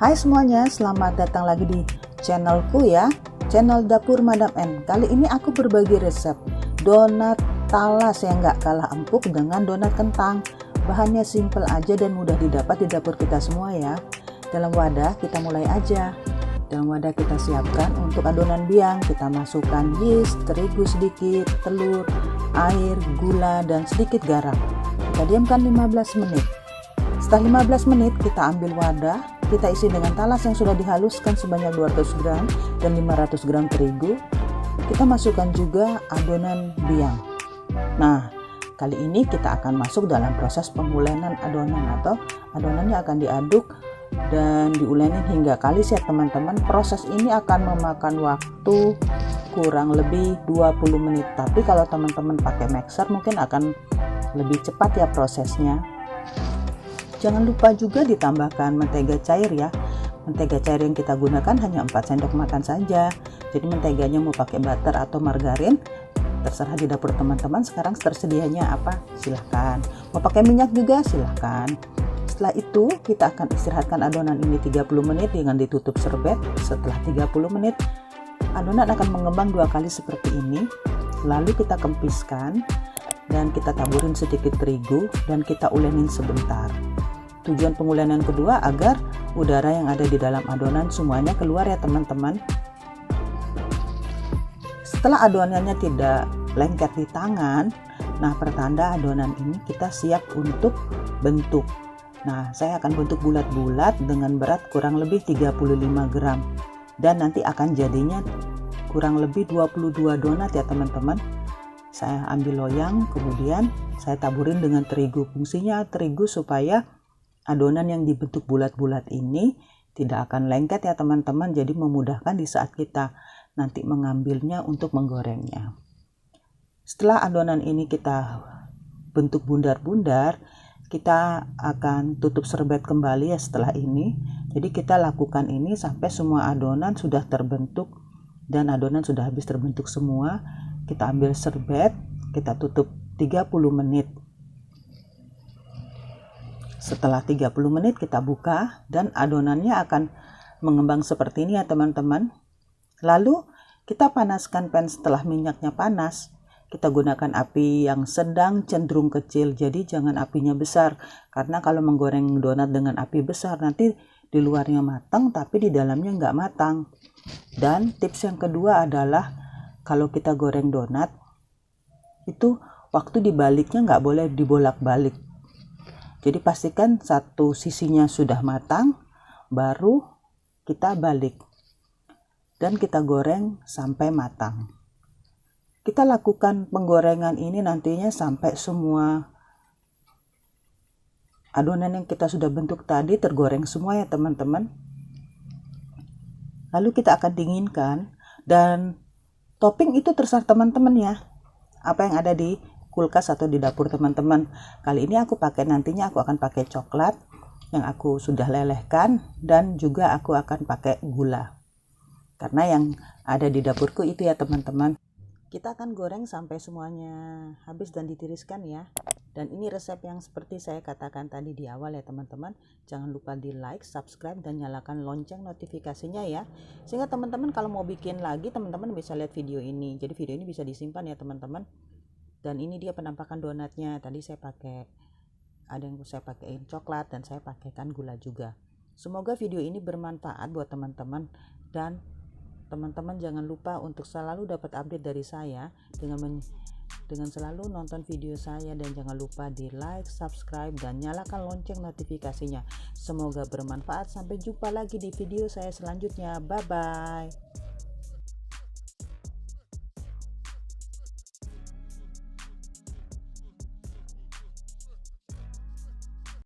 Hai semuanya, selamat datang lagi di channelku ya, channel Dapur Madam N. Kali ini aku berbagi resep donat talas yang gak kalah empuk dengan donat kentang. Bahannya simple aja dan mudah didapat di dapur kita semua ya. Dalam wadah kita mulai aja. Dalam wadah kita siapkan untuk adonan biang. Kita masukkan yeast, terigu sedikit, telur, air, gula, dan sedikit garam. Kita diamkan 15 menit. Setelah 15 menit kita ambil wadah, kita isi dengan talas yang sudah dihaluskan sebanyak 200 gram dan 500 gram terigu. Kita masukkan juga adonan biang. Nah, kali ini kita akan masuk dalam proses pengulenan adonan, atau adonannya akan diaduk dan diulenin hingga kalis ya teman-teman. Proses ini akan memakan waktu kurang lebih 20 menit. Tapi kalau teman-teman pakai mixer mungkin akan lebih cepat ya prosesnya. Jangan lupa juga ditambahkan mentega cair ya. Mentega cair yang kita gunakan hanya 4 sendok makan saja. Jadi menteganya mau pakai butter atau margarin, terserah di dapur teman-teman. Sekarang tersedianya apa? Silahkan. Mau pakai minyak juga silahkan. Setelah itu kita akan istirahatkan adonan ini 30 menit dengan ditutup serbet. Setelah 30 menit adonan akan mengembang 2 kali seperti ini. Lalu kita kempiskan dan kita taburin sedikit terigu dan kita ulenin sebentar. Tujuan pengulenan kedua agar udara yang ada di dalam adonan semuanya keluar ya teman-teman. Setelah adonannya tidak lengket di tangan, nah pertanda adonan ini kita siap untuk bentuk. Nah, saya akan bentuk bulat-bulat dengan berat kurang lebih 35 gram dan nanti akan jadinya kurang lebih 22 donat ya teman-teman. Saya ambil loyang, kemudian saya taburin dengan terigu. Fungsinya terigu supaya adonan yang dibentuk bulat-bulat ini tidak akan lengket ya teman-teman, jadi memudahkan di saat kita nanti mengambilnya untuk menggorengnya. Setelah adonan ini kita bentuk bundar-bundar, kita akan tutup serbet kembali ya setelah ini. Jadi kita lakukan ini sampai semua adonan sudah terbentuk dan adonan sudah habis terbentuk semua. Kita ambil serbet, kita tutup 30 menit. Setelah 30 menit kita buka dan adonannya akan mengembang seperti ini ya teman-teman. Lalu kita panaskan pan. Setelah minyaknya panas, kita gunakan api yang sedang cenderung kecil, jadi jangan apinya besar, karena kalau menggoreng donat dengan api besar nanti di luarnya matang tapi di dalamnya nggak matang. Dan tips yang kedua adalah kalau kita goreng donat itu waktu dibaliknya nggak boleh dibolak-balik. Jadi pastikan satu sisinya sudah matang, baru kita balik dan kita goreng sampai matang. Kita lakukan penggorengan ini nantinya sampai semua adonan yang kita sudah bentuk tadi tergoreng semua ya teman-teman. Lalu kita akan dinginkan dan topping itu terserah teman-teman ya. Apa yang ada di kulkas atau di dapur teman-teman. Kali ini aku pakai, nantinya aku akan pakai coklat yang aku sudah lelehkan dan juga aku akan pakai gula. Karena yang ada di dapurku itu ya teman-teman. Kita akan goreng sampai semuanya habis dan ditiriskan ya. Dan ini resep yang seperti saya katakan tadi di awal ya teman-teman. Jangan lupa di like, subscribe, dan nyalakan lonceng notifikasinya ya. Sehingga teman-teman kalau mau bikin lagi, teman-teman bisa lihat video ini. Jadi video ini bisa disimpan ya teman-teman. Dan ini dia penampakan donatnya. Tadi saya pakai, ada yang saya pakaiin coklat dan saya pakaikan gula juga. Semoga video ini bermanfaat buat teman-teman, dan teman-teman jangan lupa untuk selalu dapat update dari saya dengan selalu nonton video saya, dan jangan lupa di like, subscribe, dan nyalakan lonceng notifikasinya. Semoga bermanfaat. Sampai jumpa lagi di video saya selanjutnya. Bye bye.